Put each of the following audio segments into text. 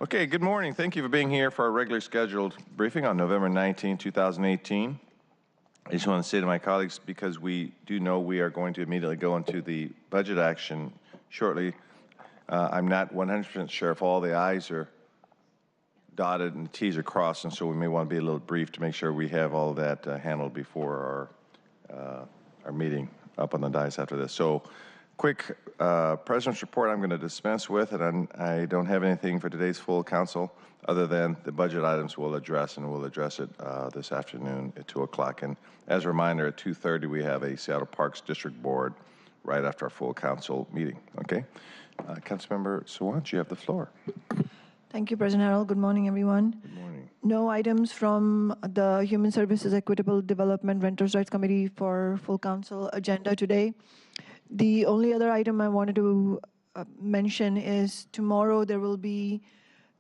Okay, good morning. Thank you for being here for our regularly scheduled briefing on November 19, 2018. I just want to say to my colleagues, because we do know we are going to immediately go into the budget action shortly, I'm not 100% sure if all the I's are dotted and the T's are crossed, and so we may want to be a little brief to make sure we have all of that handled before our meeting up on the dais after this. So, quick President's report I'm going to dispense with, and I don't have anything for today's full council other than the budget items we'll address, and we'll address it this afternoon at 2 o'clock. And as a reminder, at 2:30 we have a Seattle Parks District Board right after our full council meeting. Okay, Councilmember Sawant, you have the floor. Thank you, President Harrell. Good morning, everyone. Good morning. No items from the Human Services Equitable Development Renters' Rights Committee for full council agenda today. The only other item I wanted to mention is tomorrow there will be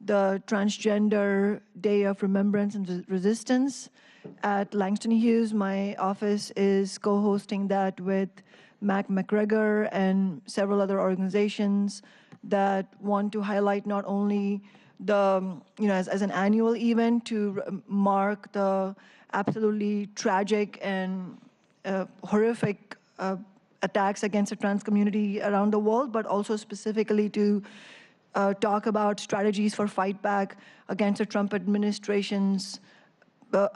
the Transgender Day of Remembrance and Resistance at Langston Hughes. My office is co-hosting that with Mac McGregor and several other organizations that want to highlight not only the, as an annual event to mark the absolutely tragic and horrific attacks against the trans community around the world, but also specifically to talk about strategies for fight back against the Trump administration's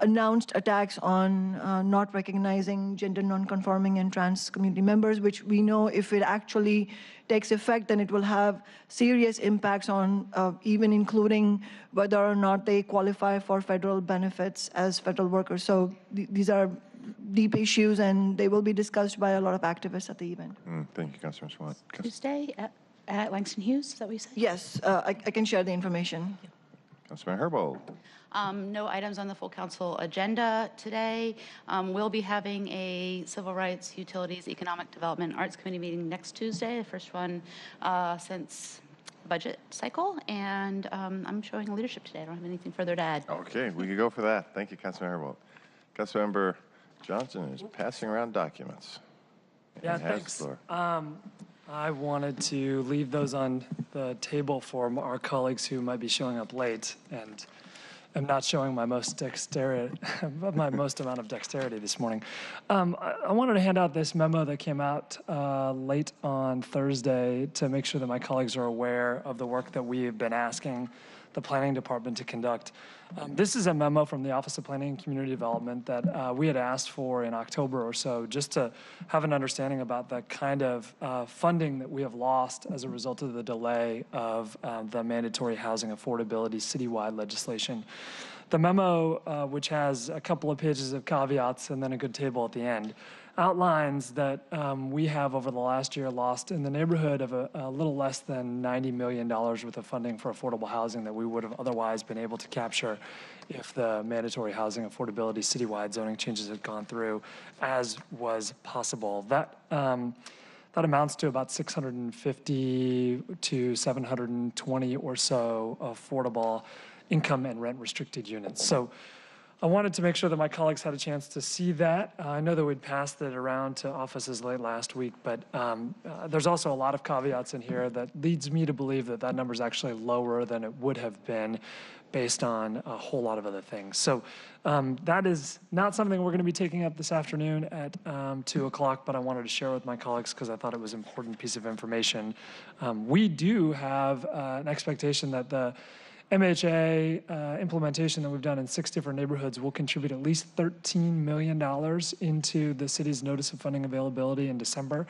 announced attacks on not recognizing gender non-conforming and trans community members, which we know if it actually takes effect, then it will have serious impacts on even including whether or not they qualify for federal benefits as federal workers. So these are deep issues, and they will be discussed by a lot of activists at the event. Thank you, Councilor Sawant. Tuesday at Langston Hughes, is that what you said? Yes, I can share the information. Councilman Herbold. No items on the full council agenda today. We'll be having a Civil Rights, Utilities, Economic Development, Arts Committee meeting next Tuesday, the first one since budget cycle, and I'm showing leadership today. I don't have anything further to add. Okay, we could go for that. Thank you, Councilman Herbold. Councilmember Johnson is passing around documents. Yeah, thanks. I wanted to leave those on the table for our colleagues who might be showing up late, and I'm not showing my most dexterity, my most amount of dexterity this morning. I wanted to hand out this memo that came out late on Thursday to make sure that my colleagues are aware of the work that we have been asking the Planning Department to conduct. This is a memo from the Office of Planning and Community Development that we had asked for in October or so, just to have an understanding about the kind of funding that we have lost as a result of the delay of the mandatory housing affordability citywide legislation. The memo, which has a couple of pages of caveats and then a good table at the end, outlines that we have over the last year lost in the neighborhood of a little less than $90 million worth of funding for affordable housing that we would have otherwise been able to capture if the mandatory housing affordability citywide zoning changes had gone through as was possible. That amounts to about 650 to 720 or so affordable income and rent restricted units. So I wanted to make sure that my colleagues had a chance to see that. I know that we'd passed it around to offices late last week, but there's also a lot of caveats in here that leads me to believe that that number is actually lower than it would have been based on a whole lot of other things. So that is not something we're going to be taking up this afternoon at 2 o'clock, but I wanted to share with my colleagues because I thought it was an important piece of information. We do have an expectation that the MHA implementation that we've done in 6 different neighborhoods will contribute at least $13 million into the city's notice of funding availability in December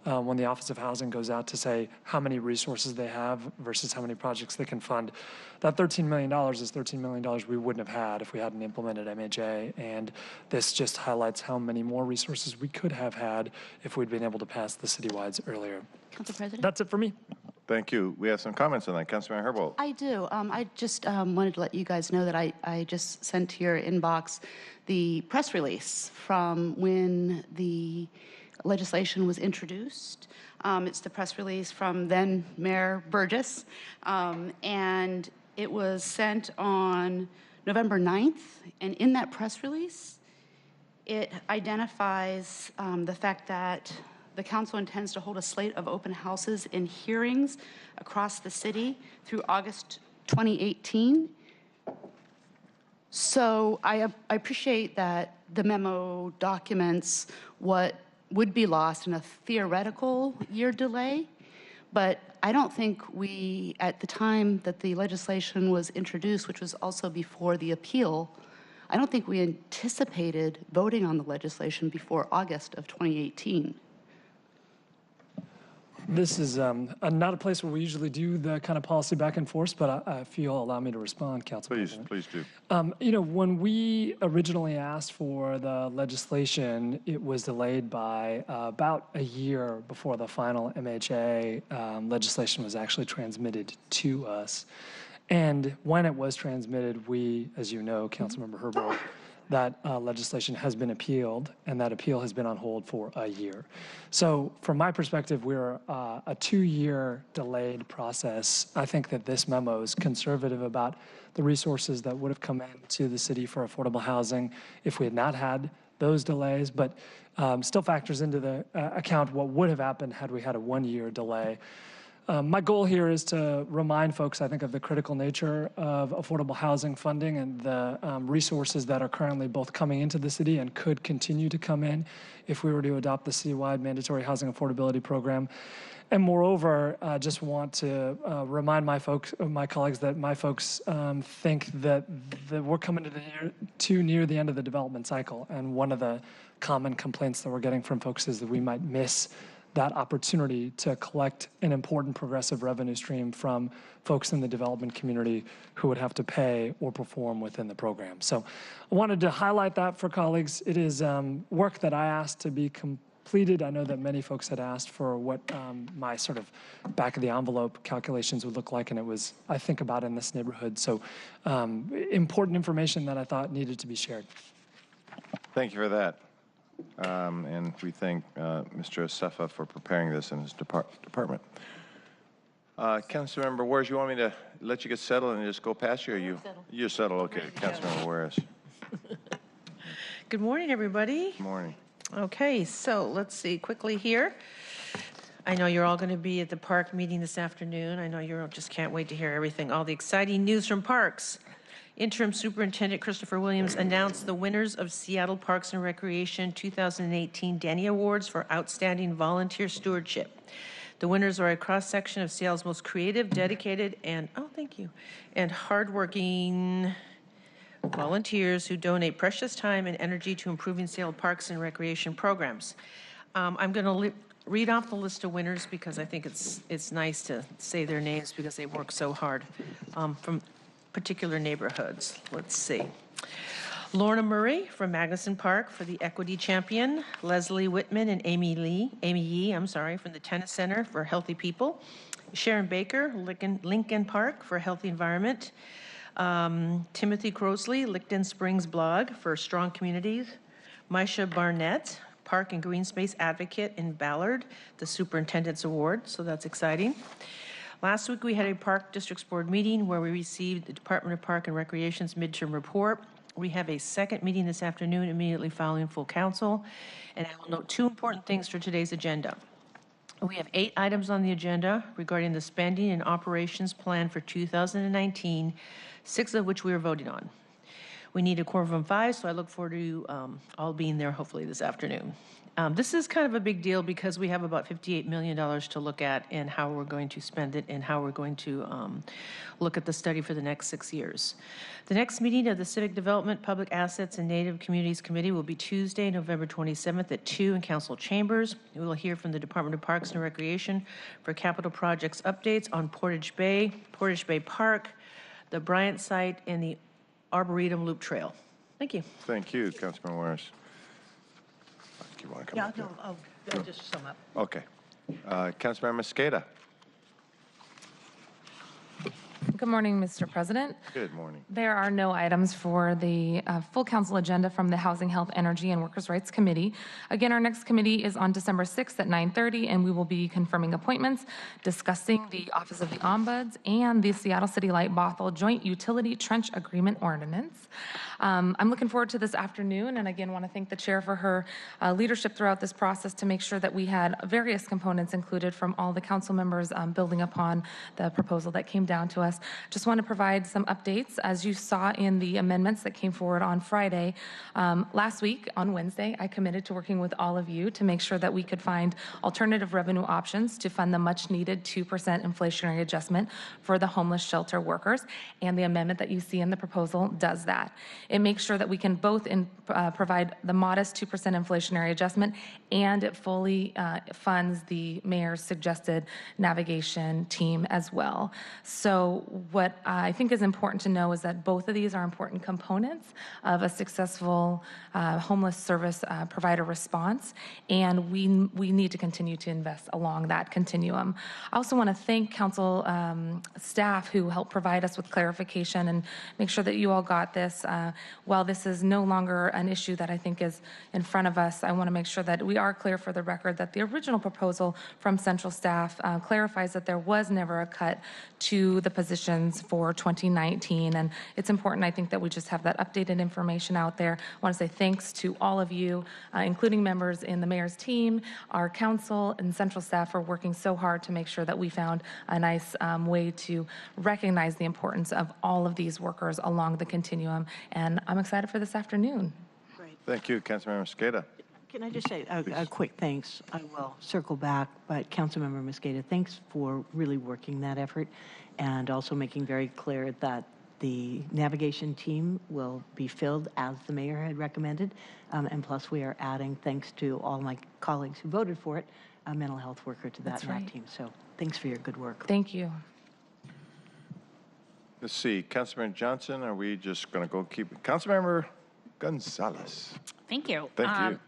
when the Office of Housing goes out to say how many resources they have versus how many projects they can fund. That $13 million is $13 million we wouldn't have had if we hadn't implemented MHA, and this just highlights how many more resources we could have had if we'd been able to pass the citywides earlier. Council President? That's it for me. Thank you. We have some comments on that. Councilman Herbold. I do. I just wanted to let you guys know that I just sent to your inbox the press release from when the legislation was introduced. It's the press release from then Mayor Burgess, and it was sent on November 9th. And in that press release, it identifies the fact that the council intends to hold a slate of open houses and hearings across the city through August 2018. So I appreciate that the memo documents what would be lost in a theoretical year delay, but I don't think we, at the time that the legislation was introduced, which was also before the appeal, I don't think we anticipated voting on the legislation before August of 2018. This is not a place where we usually do the kind of policy back and forth, but if you'll allow me to respond, Council President. Please do. You know, when we originally asked for the legislation, it was delayed by about a year before the final MHA legislation was actually transmitted to us. And when it was transmitted, we, as you know, Councilmember Herbold, that legislation has been appealed, and that appeal has been on hold for a year. So from my perspective, we're a 2-year delayed process. I think that this memo is conservative about the resources that would have come into the city for affordable housing if we had not had those delays, but still factors into the account what would have happened had we had a 1-year delay. My goal here is to remind folks, I think, of the critical nature of affordable housing funding and the resources that are currently both coming into the city and could continue to come in if we were to adopt the citywide mandatory housing affordability program. And moreover, I just want to remind my colleagues that my folks think that we're coming to near the end of the development cycle. And one of the common complaints that we're getting from folks is that we might miss that opportunity to collect an important progressive revenue stream from folks in the development community who would have to pay or perform within the program. So I wanted to highlight that for colleagues. It is work that I asked to be completed. I know that many folks had asked for what my sort of back of the envelope calculations would look like, and it was, I think, about in this neighborhood. So important information that I thought needed to be shared. Thank you for that. And we thank Mr. Acefa for preparing this in his department. Councilmember Wares, you want me to let you get settled and just go past you, or you're settled? Okay, Councilmember Wares. Good morning, everybody. Good morning. Okay, so let's see quickly here. I know you're all going to be at the park meeting this afternoon. I know you just can't wait to hear everything, all the exciting news from parks. Interim Superintendent Christopher Williams announced the winners of Seattle Parks and Recreation 2018 Danny Awards for Outstanding Volunteer Stewardship. The winners are a cross-section of Seattle's most creative, dedicated, and, and hardworking volunteers who donate precious time and energy to improving Seattle parks and recreation programs. I'm going to read off the list of winners because I think it's nice to say their names because they work so hard from particular neighborhoods. Let's see. Lorna Murray from Magnuson Park for the Equity Champion. Leslie Whitman and Amy Yee, from the Tennis Center for Healthy People. Sharon Baker, Lincoln Park for Healthy Environment. Timothy Crosley, Licton Springs Blog for Strong Communities. Misha Barnett, Park and Green Space Advocate in Ballard, the Superintendent's Award, so that's exciting. Last week, we had a Park Districts Board meeting where we received the Department of Park and Recreation's midterm report. We have a second meeting this afternoon immediately following full council, and I will note 2 important things for today's agenda. We have 8 items on the agenda regarding the spending and operations plan for 2019, 6 of which we are voting on. We need a quorum of 5, so I look forward to all being there hopefully this afternoon. This is kind of a big deal because we have about $58 million to look at and how we're going to spend it and how we're going to look at the study for the next 6 years. The next meeting of the Civic Development, Public Assets, and Native Communities Committee will be Tuesday, November 27th at 2 in Council Chambers. We will hear from the Department of Parks and Recreation for capital projects updates on Portage Bay Park, the Bryant site, and the Arboretum Loop Trail. Thank you. Thank you, Councilmember Wares. You want to come up? Yeah, no, I'll just sum up. Okay. Councilmember Mosqueda. Good morning, Mr. President. Good morning. There are no items for the full council agenda from the Housing, Health, Energy, and Workers' Rights Committee. Again, our next committee is on December 6th at 9:30, and we will be confirming appointments, discussing the Office of the Ombuds and the Seattle City Light Bothell Joint Utility Trench Agreement Ordinance. I'm looking forward to this afternoon, and again, want to thank the chair for her leadership throughout this process to make sure that we had various components included from all the council members, building upon the proposal that came down to us. Just want to provide some updates. As you saw in the amendments that came forward on Friday, last week on Wednesday, I committed to working with all of you to make sure that we could find alternative revenue options to fund the much needed 2% inflationary adjustment for the homeless shelter workers. And the amendment that you see in the proposal does that. It makes sure that we can both provide the modest 2% inflationary adjustment, and it fully funds the mayor's suggested navigation team as well. So what I think is important to know is that both of these are important components of a successful homeless service provider response, and we need to continue to invest along that continuum. I also want to thank council staff who helped provide us with clarification and make sure that you all got this. While this is no longer an issue that I think is in front of us, I want to make sure that we are clear for the record that the original proposal from central staff clarifies that there was never a cut to the positions for 2019. And it's important, I think, that we just have that updated information out there. I want to say thanks to all of you, including members in the mayor's team, our council, and central staff for working so hard to make sure that we found a nice way to recognize the importance of all of these workers along the continuum. And I'm excited for this afternoon. Great. Thank you, Councilmember Mosqueda. Can I just say a quick thanks? I will circle back, but Councilmember Mosqueda, thanks for really working that effort and also making very clear that the navigation team will be filled as the mayor had recommended. And plus, we are adding, thanks to all my colleagues who voted for it, a mental health worker to that nav team. So thanks for your good work. Thank you. Let's see, Councilmember Johnson, are we just going to go keep it? Councilmember Gonzalez. Thank you. Thank you.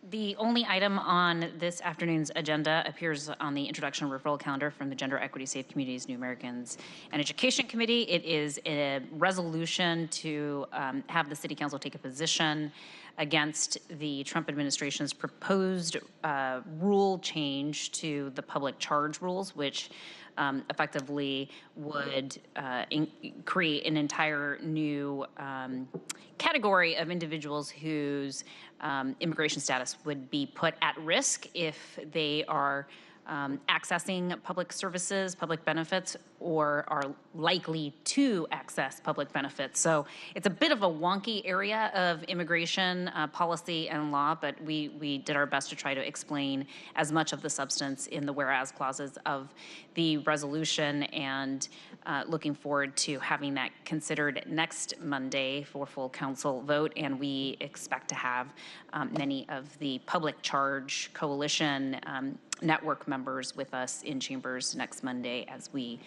The only item on this afternoon's agenda appears on the introduction referral calendar from the Gender Equity Safe Communities, New Americans, and Education Committee. It is a resolution to have the City Council take a position against the Trump administration's proposed rule change to the public charge rules, which effectively would create an entire new category of individuals whose immigration status would be put at risk if they are accessing public services, public benefits, or are likely to access public benefits. So it's a bit of a wonky area of immigration policy and law, but we did our best to try to explain as much of the substance in the whereas clauses of the resolution, and looking forward to having that considered next Monday for full council vote. And we expect to have many of the Public Charge Coalition network members with us in chambers next Monday as we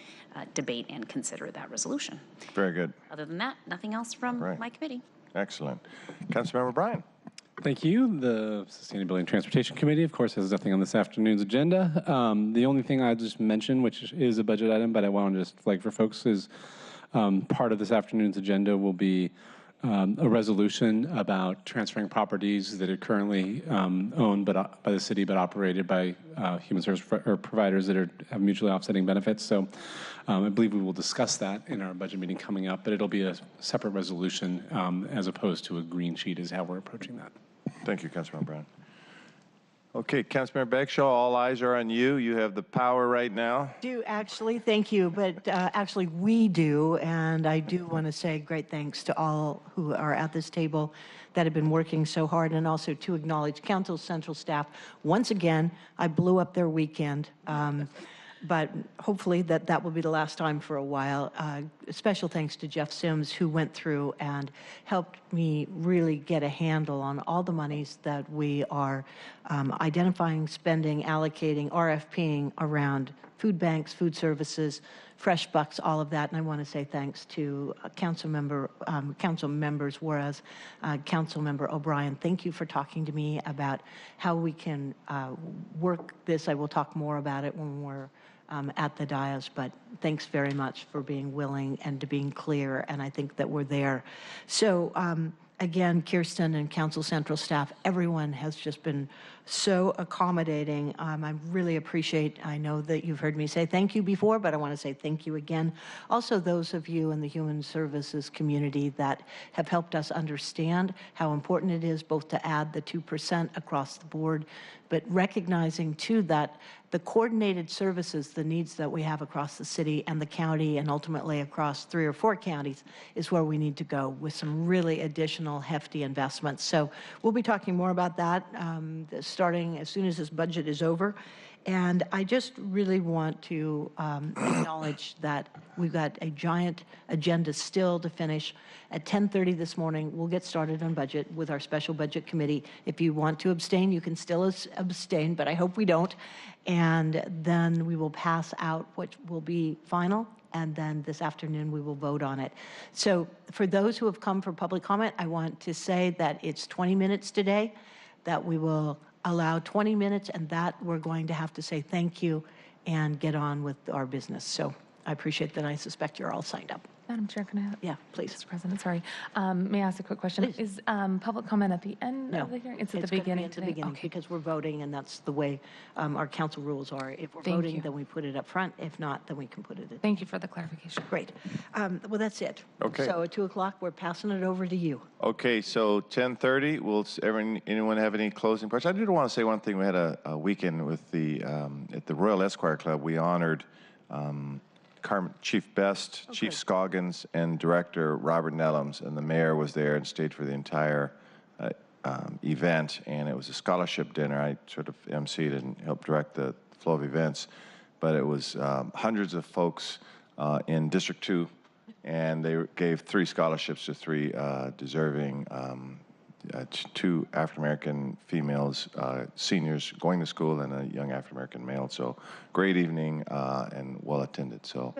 debate and consider that resolution. Very good. Other than that, nothing else from my committee. Excellent. Councilmember Bryan. Thank you. The Sustainability and Transportation Committee, of course, has nothing on this afternoon's agenda. The only thing I just mentioned, which is a budget item, but I want to just flag for folks, is part of this afternoon's agenda will be a resolution about transferring properties that are currently owned by the city but operated by human service providers that have mutually offsetting benefits. So I believe we will discuss that in our budget meeting coming up, but it'll be a separate resolution as opposed to a green sheet is how we're approaching that. Thank you, Councilmember Brown. Okay, Councilmember Bagshaw, all eyes are on you. You have the power right now. Do actually, thank you, but actually we do, and I do want to say great thanks to all who are at this table that have been working so hard, and also to acknowledge council central staff. Once again, I blew up their weekend, but hopefully that will be the last time for a while. Special thanks to Jeff Sims, who went through and helped me really get a handle on all the monies that we are identifying, spending, allocating, RFPing around food banks, food services, fresh bucks, all of that. And I want to say thanks to council members, whereas Councilmember O'Brien, thank you for talking to me about how we can work this. I will talk more about it when we're at the dais, but thanks very much for being willing and to being clear, and I think that we're there. So again, Kirsten and Council Central staff, everyone has just been so accommodating. I really appreciate, I know that you've heard me say thank you before, but I want to say thank you again. Also, those of you in the human services community that have helped us understand how important it is both to add the 2% across the board, but recognizing too that the coordinated services, the needs that we have across the city and the county and ultimately across 3 or 4 counties is where we need to go with some really additional hefty investments. So we'll be talking more about that starting as soon as this budget is over. And I just really want to acknowledge that we've got a giant agenda still to finish. At 10:30 this morning, we'll get started on budget with our special budget committee. If you want to abstain, you can still abstain, but I hope we don't. And then we will pass out what will be final, and then this afternoon we will vote on it. So for those who have come for public comment, I want to say that it's 20 minutes today, that we will allow 20 minutes, and that we're going to have to say thank you and get on with our business. So I appreciate that. I suspect you're all signed up. Madam Chair, can I? Yeah, please. Mr. President, sorry. May I ask a quick question? Please. Is public comment at the end No. of the hearing? It's at the gonna be beginning at the today? beginning, Okay. because we're voting, and that's the way our council rules are. If we're Thank voting, you. then we put it up front. If not, then we can put it at. Thank you for the clarification. Great. Well, that's it. Okay. So at 2 o'clock, we're passing it over to you. Okay, so 10:30, will anyone have any closing parts? I did want to say one thing. We had a weekend with the, at the Royal Esquire Club. We honored Chief Best, Chief Scoggins, and Director Robert Nellums, and the mayor was there and stayed for the entire event, and it was a scholarship dinner. I sort of emceed and helped direct the flow of events, but it was hundreds of folks in District 2, and they gave 3 scholarships to 3 deserving 2 African-American females, seniors going to school, and a young African-American male. So great evening and well attended. So,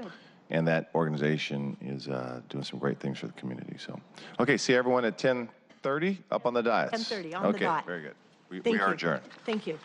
and that organization is doing some great things for the community. So, okay, see everyone at 10:30 up on the dais. 10:30 on the okay, dot. very good. We Thank are you. adjourned. Thank you.